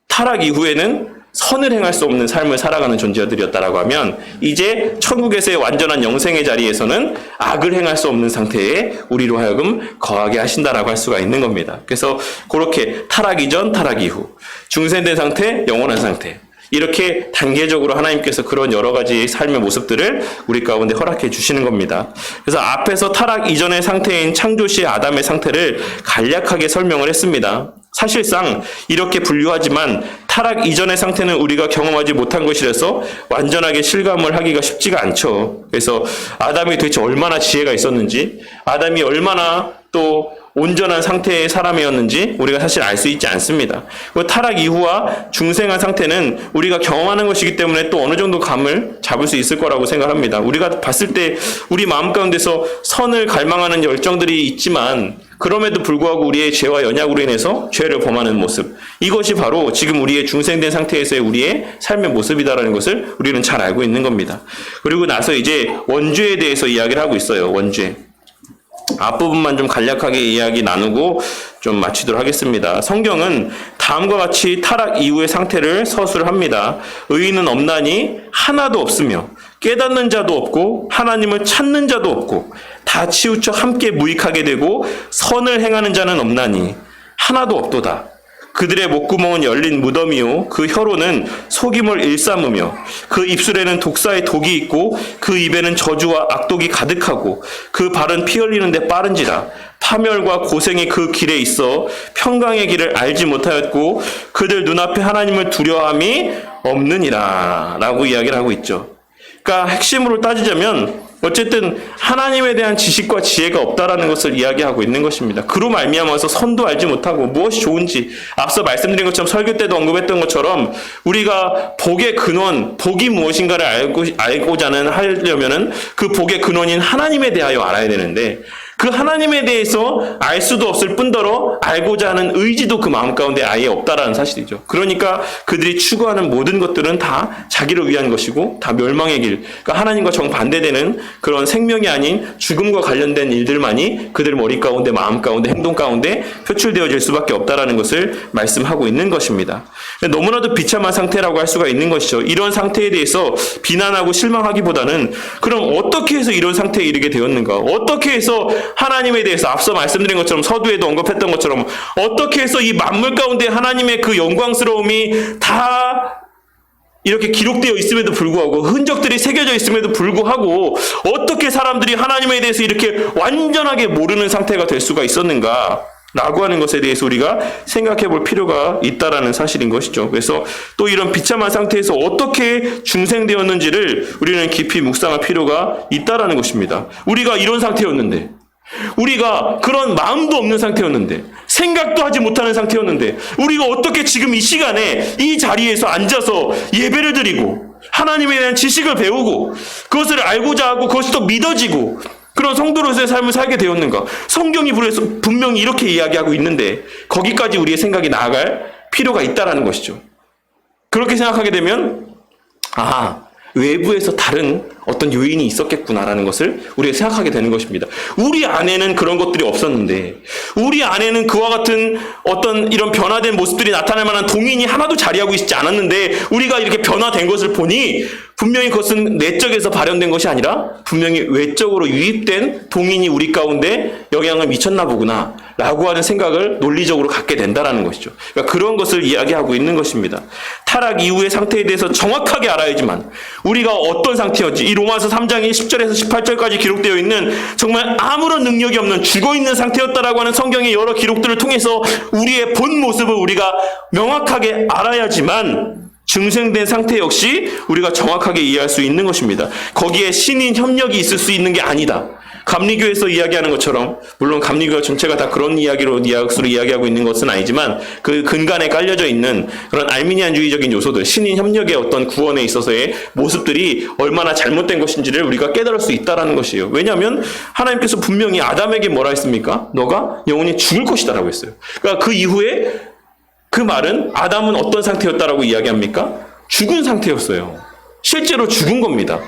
Speaker 1: 타락 이후에는 선을 행할 수 없는 삶을 살아가는 존재들이었다라고 하면 이제 천국에서의 완전한 영생의 자리에서는 악을 행할 수 없는 상태에 우리로 하여금 거하게 하신다라고 할 수가 있는 겁니다. 그래서 그렇게 타락 이전, 타락 이후, 중생된 상태, 영원한 상태, 이렇게 단계적으로 하나님께서 그런 여러 가지 삶의 모습들을 우리 가운데 허락해 주시는 겁니다. 그래서 앞에서 타락 이전의 상태인 창조시 아담의 상태를 간략하게 설명을 했습니다. 사실상 이렇게 분류하지만 타락 이전의 상태는 우리가 경험하지 못한 것이라서 완전하게 실감을 하기가 쉽지가 않죠. 그래서 아담이 도대체 얼마나 지혜가 있었는지, 아담이 얼마나 또 온전한 상태의 사람이었는지 우리가 사실 알 수 있지 않습니다. 타락 이후와 중생한 상태는 우리가 경험하는 것이기 때문에 또 어느 정도 감을 잡을 수 있을 거라고 생각합니다. 우리가 봤을 때 우리 마음 가운데서 선을 갈망하는 열정들이 있지만 그럼에도 불구하고 우리의 죄와 연약으로 인해서 죄를 범하는 모습, 이것이 바로 지금 우리의 중생된 상태에서의 우리의 삶의 모습이다라는 것을 우리는 잘 알고 있는 겁니다. 그리고 나서 이제 원죄에 대해서 이야기를 하고 있어요. 원죄. 앞부분만 좀 간략하게 이야기 나누고 좀 마치도록 하겠습니다. 성경은 다음과 같이 타락 이후의 상태를 서술합니다. 의인은 없나니 하나도 없으며 깨닫는 자도 없고 하나님을 찾는 자도 없고 다 치우쳐 함께 무익하게 되고 선을 행하는 자는 없나니 하나도 없도다. 그들의 목구멍은 열린 무덤이요 그 혀로는 속임을 일삼으며 그 입술에는 독사의 독이 있고 그 입에는 저주와 악독이 가득하고 그 발은 피 흘리는 데 빠른지라 파멸과 고생의 그 길에 있어 평강의 길을 알지 못하였고 그들 눈앞에 하나님을 두려워함이 없느니라 라고 이야기를 하고 있죠. 그러니까 핵심으로 따지자면 어쨌든 하나님에 대한 지식과 지혜가 없다라는 것을 이야기하고 있는 것입니다. 그로 말미암아서 선도 알지 못하고 무엇이 좋은지, 앞서 말씀드린 것처럼 설교 때도 언급했던 것처럼 우리가 복의 근원, 복이 무엇인가를 알고자 하려면은 그 복의 근원인 하나님에 대하여 알아야 되는데, 그 하나님에 대해서 알 수도 없을 뿐더러 알고자 하는 의지도 그 마음 가운데 아예 없다라는 사실이죠. 그러니까 그들이 추구하는 모든 것들은 다 자기를 위한 것이고 다 멸망의 길, 그러니까 하나님과 정반대되는 그런 생명이 아닌 죽음과 관련된 일들만이 그들 머리 가운데, 마음 가운데, 행동 가운데 표출되어질 수밖에 없다라는 것을 말씀하고 있는 것입니다. 너무나도 비참한 상태라고 할 수가 있는 것이죠. 이런 상태에 대해서 비난하고 실망하기보다는 그럼 어떻게 해서 이런 상태에 이르게 되었는가? 어떻게 해서 하나님에 대해서 앞서 말씀드린 것처럼 서두에도 언급했던 것처럼 어떻게 해서 이 만물 가운데 하나님의 그 영광스러움이 다 이렇게 기록되어 있음에도 불구하고, 흔적들이 새겨져 있음에도 불구하고 어떻게 사람들이 하나님에 대해서 이렇게 완전하게 모르는 상태가 될 수가 있었는가 라고 하는 것에 대해서 우리가 생각해 볼 필요가 있다라는 사실인 것이죠. 그래서 또 이런 비참한 상태에서 어떻게 중생되었는지를 우리는 깊이 묵상할 필요가 있다라는 것입니다. 우리가 이런 상태였는데, 우리가 그런 마음도 없는 상태였는데, 생각도 하지 못하는 상태였는데, 우리가 어떻게 지금 이 시간에 이 자리에서 앉아서 예배를 드리고 하나님에 대한 지식을 배우고 그것을 알고자 하고 그것이 또 믿어지고 그런 성도로서의 삶을 살게 되었는가? 성경이 분명히 이렇게 이야기하고 있는데 거기까지 우리의 생각이 나아갈 필요가 있다라는 것이죠. 그렇게 생각하게 되면 외부에서 다른 어떤 요인이 있었겠구나라는 것을 우리가 생각하게 되는 것입니다. 우리 안에는 그런 것들이 없었는데, 우리 안에는 그와 같은 어떤 이런 변화된 모습들이 나타날 만한 동인이 하나도 자리하고 있지 않았는데 우리가 이렇게 변화된 것을 보니 분명히 그것은 내적에서 발현된 것이 아니라 분명히 외적으로 유입된 동인이 우리 가운데 영향을 미쳤나 보구나 라고 하는 생각을 논리적으로 갖게 된다는 것이죠. 그러니까 그런 것을 이야기하고 있는 것입니다. 타락 이후의 상태에 대해서 정확하게 알아야지만 우리가 어떤 상태였지, 이 로마서 3장의 10절에서 18절까지 기록되어 있는 정말 아무런 능력이 없는 죽어있는 상태였다라고 하는 성경의 여러 기록들을 통해서 우리의 본 모습을 우리가 명확하게 알아야지만 중생된 상태 역시 우리가 정확하게 이해할 수 있는 것입니다. 거기에 신인 협력이 있을 수 있는 게 아니다. 감리교에서 이야기하는 것처럼, 물론 감리교 전체가 다 그런 이야기로 뉘앙스로 이야기하고 있는 것은 아니지만 그 근간에 깔려져 있는 그런 알미니안주의적인 요소들, 신인 협력의 어떤 구원에 있어서의 모습들이 얼마나 잘못된 것인지를 우리가 깨달을 수 있다는 것이에요. 왜냐하면 하나님께서 분명히 아담에게 뭐라 했습니까? 너가 영원히 죽을 것이다라고 했어요. 그러니까 그 이후에 그 말은 아담은 어떤 상태였다라고 이야기합니까? 죽은 상태였어요. 실제로 죽은 겁니다.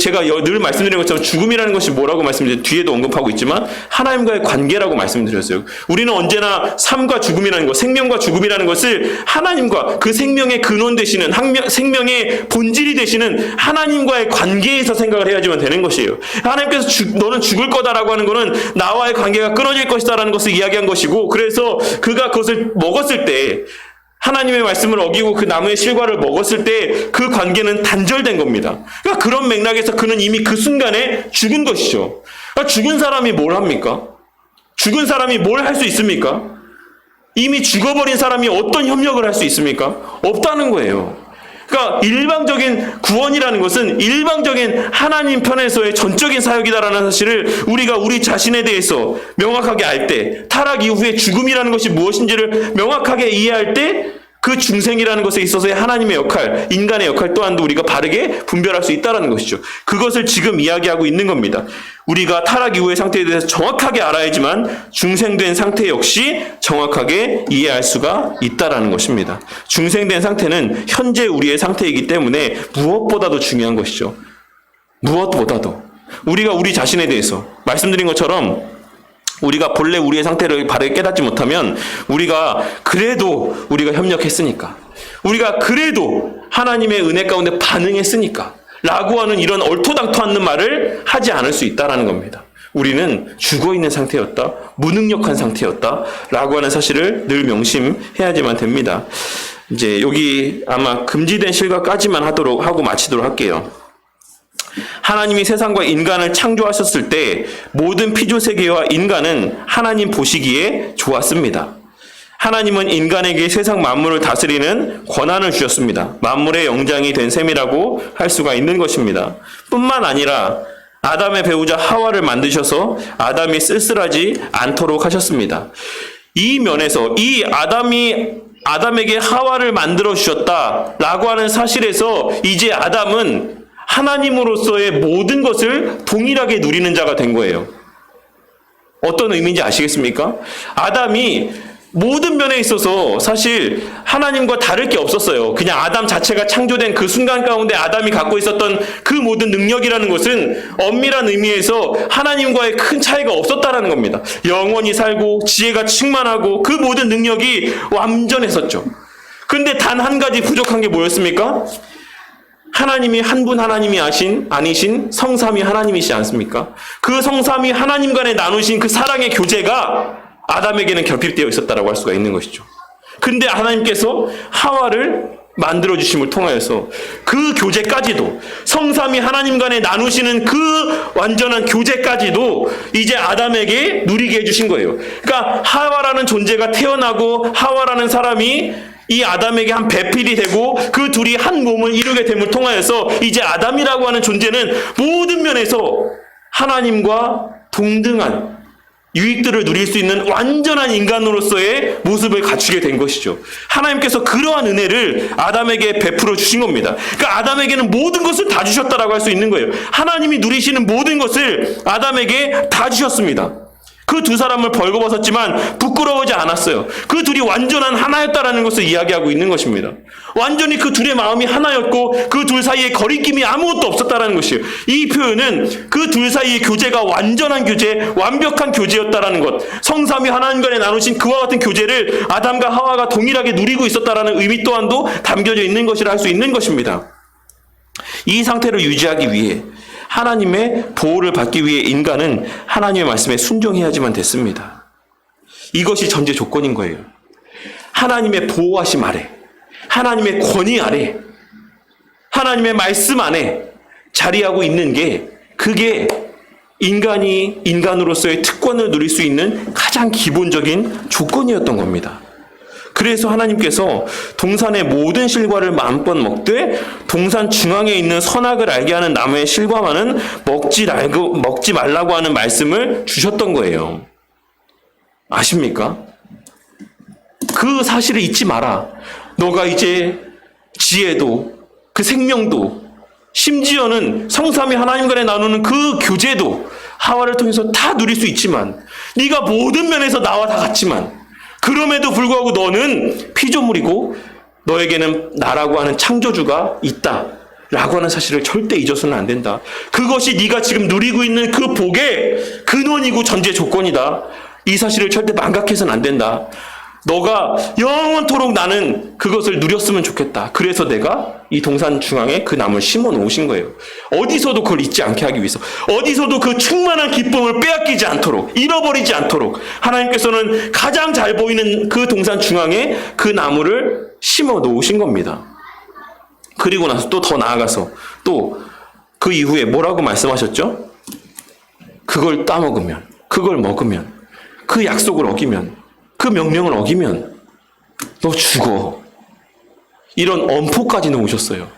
Speaker 1: 제가 늘 말씀드린 것처럼 죽음이라는 것이 뭐라고 말씀드렸죠? 뒤에도 언급하고 있지만 하나님과의 관계라고 말씀드렸어요. 우리는 언제나 삶과 죽음이라는 것, 생명과 죽음이라는 것을 하나님과 그 생명의 근원 되시는, 생명의 본질이 되시는 하나님과의 관계에서 생각을 해야지만 되는 것이에요. 하나님께서 너는 죽을 거다라고 하는 것은 나와의 관계가 끊어질 것이다라는 것을 이야기한 것이고, 그래서 그가 그것을 먹었을 때, 하나님의 말씀을 어기고 그 나무의 실과를 먹었을 때 그 관계는 단절된 겁니다. 그러니까 그런 맥락에서 그는 이미 그 순간에 죽은 것이죠. 그러니까 죽은 사람이 뭘 합니까? 죽은 사람이 뭘 할 수 있습니까? 이미 죽어버린 사람이 어떤 협력을 할 수 있습니까? 없다는 거예요. 그러니까 일방적인 구원이라는 것은 일방적인 하나님 편에서의 전적인 사역이다라는 사실을 우리가 우리 자신에 대해서 명확하게 알 때, 타락 이후에 죽음이라는 것이 무엇인지를 명확하게 이해할 때 그 중생이라는 것에 있어서의 하나님의 역할, 인간의 역할 또한도 우리가 바르게 분별할 수 있다는 것이죠. 그것을 지금 이야기하고 있는 겁니다. 우리가 타락 이후의 상태에 대해서 정확하게 알아야지만 중생된 상태 역시 정확하게 이해할 수가 있다는 것입니다. 중생된 상태는 현재 우리의 상태이기 때문에 무엇보다도 중요한 것이죠. 무엇보다도. 우리가 우리 자신에 대해서 말씀드린 것처럼 우리가 본래 우리의 상태를 바르게 깨닫지 못하면 우리가 그래도 우리가 협력했으니까, 우리가 그래도 하나님의 은혜 가운데 반응했으니까 라고 하는 이런 얼토당토 않는 말을 하지 않을 수 있다는 겁니다. 우리는 죽어있는 상태였다, 무능력한 상태였다 라고 하는 사실을 늘 명심해야지만 됩니다. 이제 여기 아마 금지된 실과까지만 하고 마치도록 할게요. 하나님이 세상과 인간을 창조하셨을 때 모든 피조세계와 인간은 하나님 보시기에 좋았습니다. 하나님은 인간에게 세상 만물을 다스리는 권한을 주셨습니다. 만물의 영장이 된 셈이라고 할 수가 있는 것입니다. 뿐만 아니라 아담의 배우자 하와를 만드셔서 아담이 쓸쓸하지 않도록 하셨습니다. 이 면에서 이 아담에게 하와를 만들어 주셨다라고 하는 사실에서 이제 아담은 하나님으로서의 모든 것을 동일하게 누리는 자가 된 거예요. 어떤 의미인지 아시겠습니까? 아담이 모든 면에 있어서 사실 하나님과 다를 게 없었어요. 그냥 아담 자체가 창조된 그 순간 가운데 아담이 갖고 있었던 그 모든 능력이라는 것은 엄밀한 의미에서 하나님과의 큰 차이가 없었다라는 겁니다. 영원히 살고 지혜가 충만하고 그 모든 능력이 완전했었죠. 그런데 단 한 가지 부족한 게 뭐였습니까? 하나님이 한 분 하나님이 아니신 성삼위 하나님이시지 않습니까? 그 성삼위 하나님 간에 나누신 그 사랑의 교제가 아담에게는 결핍되어 있었다라고 할 수가 있는 것이죠. 근데 하나님께서 하와를 만들어주심을 통하여서 그 교제까지도 성삼위 하나님 간에 나누시는 그 완전한 교제까지도 이제 아담에게 누리게 해주신 거예요. 그러니까 하와라는 존재가 태어나고 하와라는 사람이 이 아담에게 한 배필이 되고 그 둘이 한 몸을 이루게 됨을 통하여서 이제 아담이라고 하는 존재는 모든 면에서 하나님과 동등한 유익들을 누릴 수 있는 완전한 인간으로서의 모습을 갖추게 된 것이죠. 하나님께서 그러한 은혜를 아담에게 베풀어 주신 겁니다. 그러니까 아담에게는 모든 것을 다 주셨다라고 할 수 있는 거예요. 하나님이 누리시는 모든 것을 아담에게 다 주셨습니다. 그 두 사람을 벌거벗었지만 부끄러워하지 않았어요. 그 둘이 완전한 하나였다라는 것을 이야기하고 있는 것입니다. 완전히 그 둘의 마음이 하나였고 그 둘 사이에 거리낌이 아무것도 없었다라는 것이에요. 이 표현은 그 둘 사이의 교제가 완전한 교제, 완벽한 교제였다라는 것, 성삼위 하나님 간에 나누신 그와 같은 교제를 아담과 하와가 동일하게 누리고 있었다라는 의미 또한도 담겨져 있는 것이라 할 수 있는 것입니다. 이 상태를 유지하기 위해 하나님의 보호를 받기 위해 인간은 하나님의 말씀에 순종해야지만 됐습니다. 이것이 전제 조건인 거예요. 하나님의 보호하심 아래, 하나님의 권위 아래, 하나님의 말씀 안에 자리하고 있는 게 그게 인간이 인간으로서의 특권을 누릴 수 있는 가장 기본적인 조건이었던 겁니다. 그래서 하나님께서 동산의 모든 실과를 마음껏 먹되 동산 중앙에 있는 선악을 알게 하는 나무의 실과만은 먹지 말라고 하는 말씀을 주셨던 거예요. 아십니까? 그 사실을 잊지 마라. 너가 이제 지혜도 그 생명도 심지어는 성삼위 하나님 간에 나누는 그 교제도 하와를 통해서 다 누릴 수 있지만 네가 모든 면에서 나와 다 같지만 그럼에도 불구하고 너는 피조물이고 너에게는 나라고 하는 창조주가 있다 라고 하는 사실을 절대 잊어서는 안 된다. 그것이 네가 지금 누리고 있는 그 복의 근원이고 전제 조건이다. 이 사실을 절대 망각해서는 안 된다. 너가 영원토록 나는 그것을 누렸으면 좋겠다. 그래서 내가 이 동산 중앙에 그 나무를 심어 놓으신 거예요. 어디서도 그걸 잊지 않게 하기 위해서, 어디서도 그 충만한 기쁨을 빼앗기지 않도록, 잃어버리지 않도록 하나님께서는 가장 잘 보이는 그 동산 중앙에 그 나무를 심어 놓으신 겁니다. 그리고 나서 또 더 나아가서 또 그 이후에 뭐라고 말씀하셨죠? 그걸 따먹으면, 그걸 먹으면, 그 약속을 어기면, 그 명령을 어기면 너 죽어. 이런 엄포까지 놓으셨어요.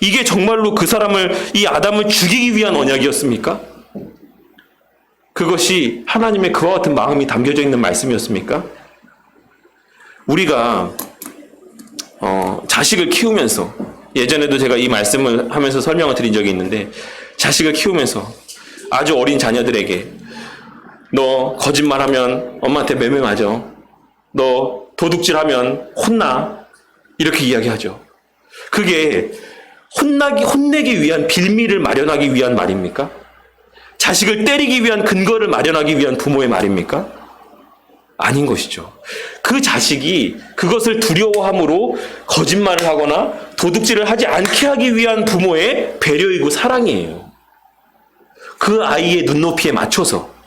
Speaker 1: 이게 정말로 그 사람을, 이 아담을 죽이기 위한 언약이었습니까? 그것이 하나님의 그와 같은 마음이 담겨져 있는 말씀이었습니까? 우리가 자식을 키우면서, 예전에도 제가 이 말씀을 하면서 설명을 드린 적이 있는데, 자식을 키우면서 아주 어린 자녀들에게 너 거짓말하면 엄마한테 매매 맞아. 너 도둑질하면 혼나. 이렇게 이야기하죠. 그게 혼내기 위한 빌미를 마련하기 위한 말입니까? 자식을 때리기 위한 근거를 마련하기 위한 부모의 말입니까? 아닌 것이죠. 그 자식이 그것을 두려워함으로 거짓말을 하거나 도둑질을 하지 않게 하기 위한 부모의 배려이고 사랑이에요. 그 아이의 눈높이에 맞춰서.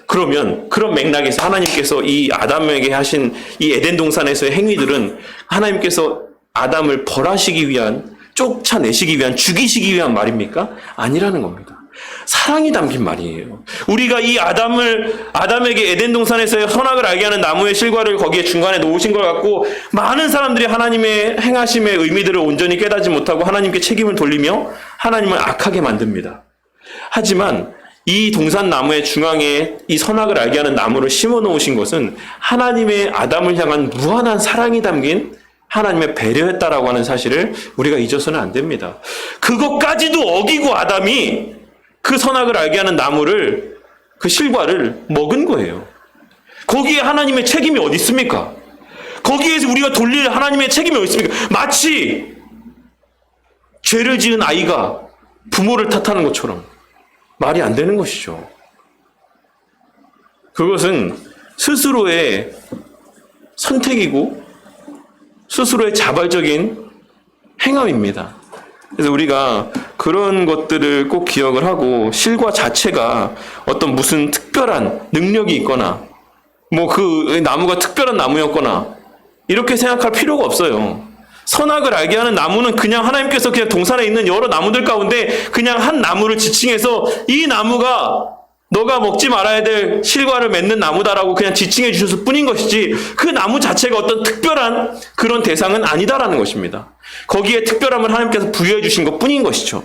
Speaker 1: 그러면 그런 맥락에서 하나님께서 이 아담에게 하신 이 에덴 동산에서의 행위들은 하나님께서 아담을 벌하시기 위한 쫓아내시기 위한, 죽이시기 위한 말입니까? 아니라는 겁니다. 사랑이 담긴 말이에요. 우리가 이 아담에게 에덴 동산에서의 선악을 알게 하는 나무의 실과를 거기에 중간에 놓으신 걸 갖고 많은 사람들이 하나님의 행하심의 의미들을 온전히 깨닫지 못하고 하나님께 책임을 돌리며 하나님을 악하게 만듭니다. 하지만 이 동산 나무의 중앙에 이 선악을 알게 하는 나무를 심어 놓으신 것은 하나님의 아담을 향한 무한한 사랑이 담긴 하나님의 배려였다라고 하는 사실을 우리가 잊어서는 안 됩니다. 그것까지도 어기고 아담이 그 선악을 알게 하는 나무를, 그 실과를 먹은 거예요. 거기에 하나님의 책임이 어디 있습니까? 거기에서 우리가 돌릴 하나님의 책임이 어디 있습니까? 마치 죄를 지은 아이가 부모를 탓하는 것처럼 말이 안 되는 것이죠. 그것은 스스로의 선택이고 스스로의 자발적인 행함입니다. 그래서 우리가 그런 것들을 꼭 기억을 하고 실과 자체가 어떤 무슨 특별한 능력이 있거나 뭐 그 나무가 특별한 나무였거나 이렇게 생각할 필요가 없어요. 선악을 알게 하는 나무는 그냥 하나님께서 그냥 동산에 있는 여러 나무들 가운데 그냥 한 나무를 지칭해서 이 나무가 너가 먹지 말아야 될 실과를 맺는 나무다라고 그냥 지칭해 주셨을 뿐인 것이지 그 나무 자체가 어떤 특별한 그런 대상은 아니다라는 것입니다. 거기에 특별함을 하나님께서 부여해 주신 것 뿐인 것이죠.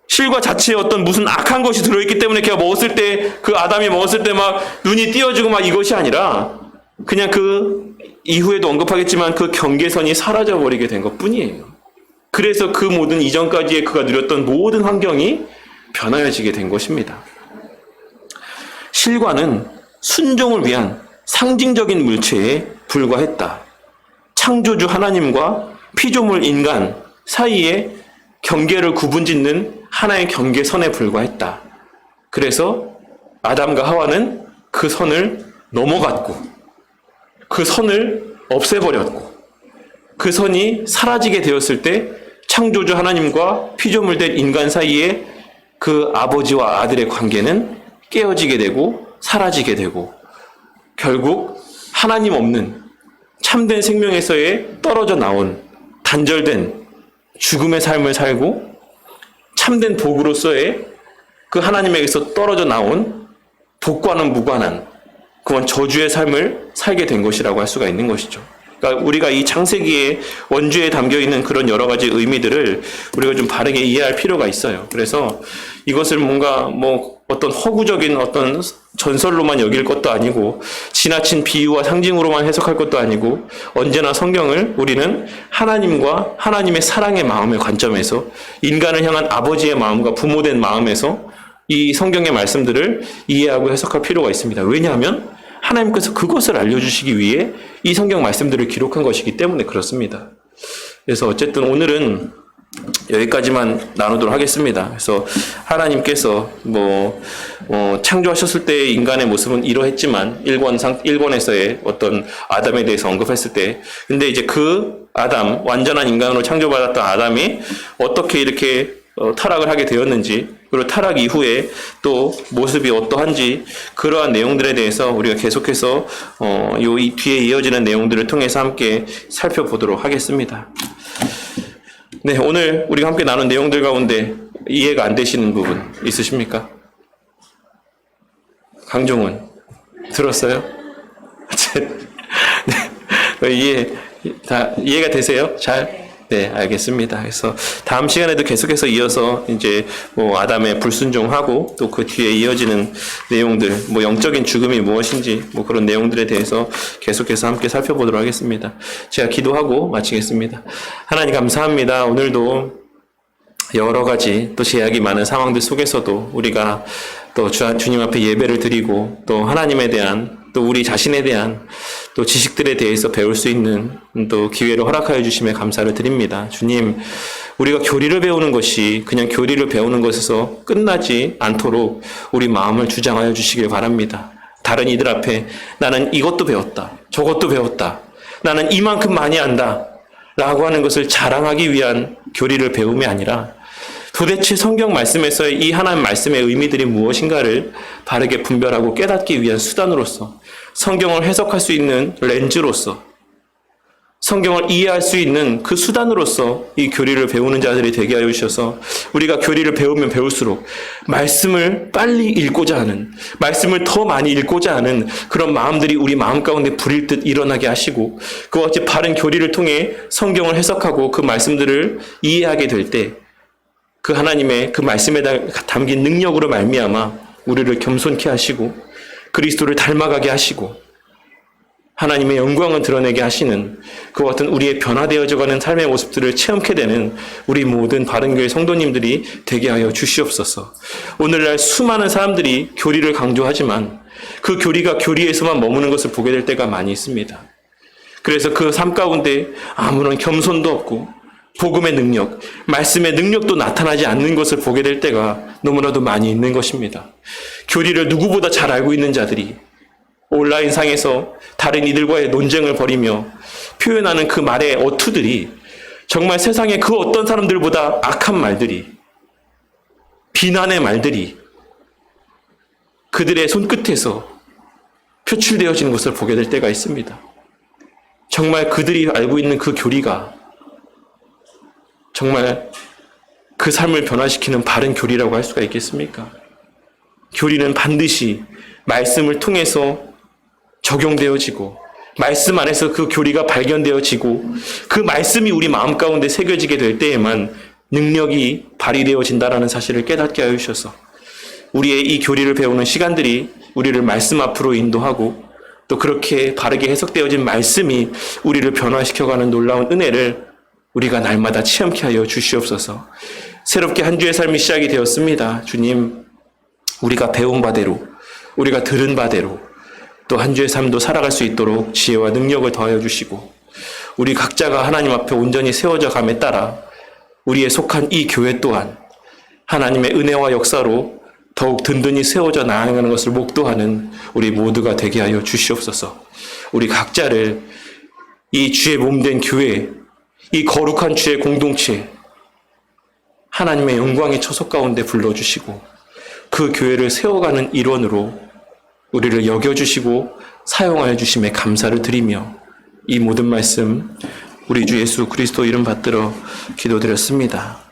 Speaker 1: 실과 자체에 어떤 무슨 악한 것이 들어있기 때문에 걔가 먹었을 때, 그 아담이 먹었을 때 막 눈이 띄어지고 막 이것이 아니라 그냥 그 이후에도 언급하겠지만 그 경계선이 사라져버리게 된 것 뿐이에요. 그래서 그 모든 이전까지의 그가 누렸던 모든 환경이 변하여지게 된 것입니다. 실과는 순종을 위한 상징적인 물체에 불과했다. 창조주 하나님과 피조물 인간 사이에 경계를 구분짓는 하나의 경계선에 불과했다. 그래서 아담과 하와는 그 선을 넘어갔고 그 선을 없애버렸고 그 선이 사라지게 되었을 때 창조주 하나님과 피조물된 인간 사이에 그 아버지와 아들의 관계는 깨어지게 되고 사라지게 되고 결국 하나님 없는 참된 생명에서의 떨어져 나온 단절된 죽음의 삶을 살고 참된 복으로서의 그 하나님에게서 떨어져 나온 복과는 무관한 그건 저주의 삶을 살게 된 것이라고 할 수가 있는 것이죠. 그러니까 우리가 이 창세기의 원주에 담겨있는 그런 여러 가지 의미들을 우리가 좀 바르게 이해할 필요가 있어요. 그래서 이것을 뭔가 어떤 허구적인 어떤 전설로만 여길 것도 아니고 지나친 비유와 상징으로만 해석할 것도 아니고 언제나 성경을 우리는 하나님과 하나님의 사랑의 마음의 관점에서 인간을 향한 아버지의 마음과 부모된 마음에서 이 성경의 말씀들을 이해하고 해석할 필요가 있습니다. 왜냐하면 하나님께서 그것을 알려주시기 위해 이 성경 말씀들을 기록한 것이기 때문에 그렇습니다. 그래서 어쨌든 오늘은 여기까지만 나누도록 하겠습니다. 그래서 하나님께서 창조하셨을 때의 인간의 모습은 이러했지만 1권에서의 어떤 아담에 대해서 언급했을 때 근데 이제 그 아담, 완전한 인간으로 창조받았던 아담이 어떻게 이렇게 타락을 하게 되었는지 그리고 타락 이후에 또 모습이 어떠한지 그러한 내용들에 대해서 우리가 계속해서 이 뒤에 이어지는 내용들을 통해서 함께 살펴보도록 하겠습니다. 네, 오늘 우리가 함께 나눈 내용들 가운데 이해가 안 되시는 부분 있으십니까? 강종원 들었어요? 네, 이해가 되세요? 잘? 네, 알겠습니다. 그래서 다음 시간에도 계속해서 이어서 이제 아담의 불순종하고 또 그 뒤에 이어지는 내용들, 영적인 죽음이 무엇인지 그런 내용들에 대해서 계속해서 함께 살펴보도록 하겠습니다. 제가 기도하고 마치겠습니다. 하나님 감사합니다. 오늘도 여러 가지 또 제약이 많은 상황들 속에서도 우리가 또 주님 앞에 예배를 드리고 또 하나님에 대한 또 우리 자신에 대한 또 지식들에 대해서 배울 수 있는 또 기회를 허락하여 주심에 감사를 드립니다. 주님, 우리가 교리를 배우는 것이 그냥 교리를 배우는 것에서 끝나지 않도록 우리 마음을 주장하여 주시길 바랍니다. 다른 이들 앞에 나는 이것도 배웠다, 저것도 배웠다, 나는 이만큼 많이 안다 라고 하는 것을 자랑하기 위한 교리를 배움이 아니라 도대체 성경 말씀에서의 이 하나님 말씀의 의미들이 무엇인가를 바르게 분별하고 깨닫기 위한 수단으로서 성경을 해석할 수 있는 렌즈로서 성경을 이해할 수 있는 그 수단으로서 이 교리를 배우는 자들이 되게 하여 주셔서 우리가 교리를 배우면 배울수록 말씀을 빨리 읽고자 하는, 말씀을 더 많이 읽고자 하는 그런 마음들이 우리 마음 가운데 불일 듯 일어나게 하시고, 그와 같이 바른 교리를 통해 성경을 해석하고 그 말씀들을 이해하게 될 때 그 하나님의 그 말씀에 담긴 능력으로 말미암아 우리를 겸손케 하시고 그리스도를 닮아가게 하시고 하나님의 영광을 드러내게 하시는 그와 같은 우리의 변화되어져가는 삶의 모습들을 체험케 되는 우리 모든 바른교회 성도님들이 되게 하여 주시옵소서. 오늘날 수많은 사람들이 교리를 강조하지만 그 교리가 교리에서만 머무는 것을 보게 될 때가 많이 있습니다. 그래서 그 삶 가운데 아무런 겸손도 없고 복음의 능력, 말씀의 능력도 나타나지 않는 것을 보게 될 때가 너무나도 많이 있는 것입니다. 교리를 누구보다 잘 알고 있는 자들이 온라인상에서 다른 이들과의 논쟁을 벌이며 표현하는 그 말의 어투들이 정말 세상의 그 어떤 사람들보다 악한 말들이, 비난의 말들이 그들의 손끝에서 표출되어지는 것을 보게 될 때가 있습니다. 정말 그들이 알고 있는 그 교리가 정말 그 삶을 변화시키는 바른 교리라고 할 수가 있겠습니까? 교리는 반드시 말씀을 통해서 적용되어지고 말씀 안에서 그 교리가 발견되어지고 그 말씀이 우리 마음 가운데 새겨지게 될 때에만 능력이 발휘되어진다는 사실을 깨닫게 하여 주셔서 우리의 이 교리를 배우는 시간들이 우리를 말씀 앞으로 인도하고 또 그렇게 바르게 해석되어진 말씀이 우리를 변화시켜가는 놀라운 은혜를 우리가 날마다 체험케 하여 주시옵소서. 새롭게 한 주의 삶이 시작이 되었습니다. 주님, 우리가 배운 바대로, 우리가 들은 바대로 또 한 주의 삶도 살아갈 수 있도록 지혜와 능력을 더하여 주시고 우리 각자가 하나님 앞에 온전히 세워져 감에 따라 우리의 속한 이 교회 또한 하나님의 은혜와 역사로 더욱 든든히 세워져 나아가는 것을 목도하는 우리 모두가 되게 하여 주시옵소서. 우리 각자를 이 주의 몸된 교회, 이 거룩한 주의 공동체, 하나님의 영광의 초석 가운데 불러주시고 그 교회를 세워가는 일원으로 우리를 여겨주시고 사용하여 주심에 감사를 드리며 이 모든 말씀 우리 주 예수 그리스도 이름 받들어 기도드렸습니다.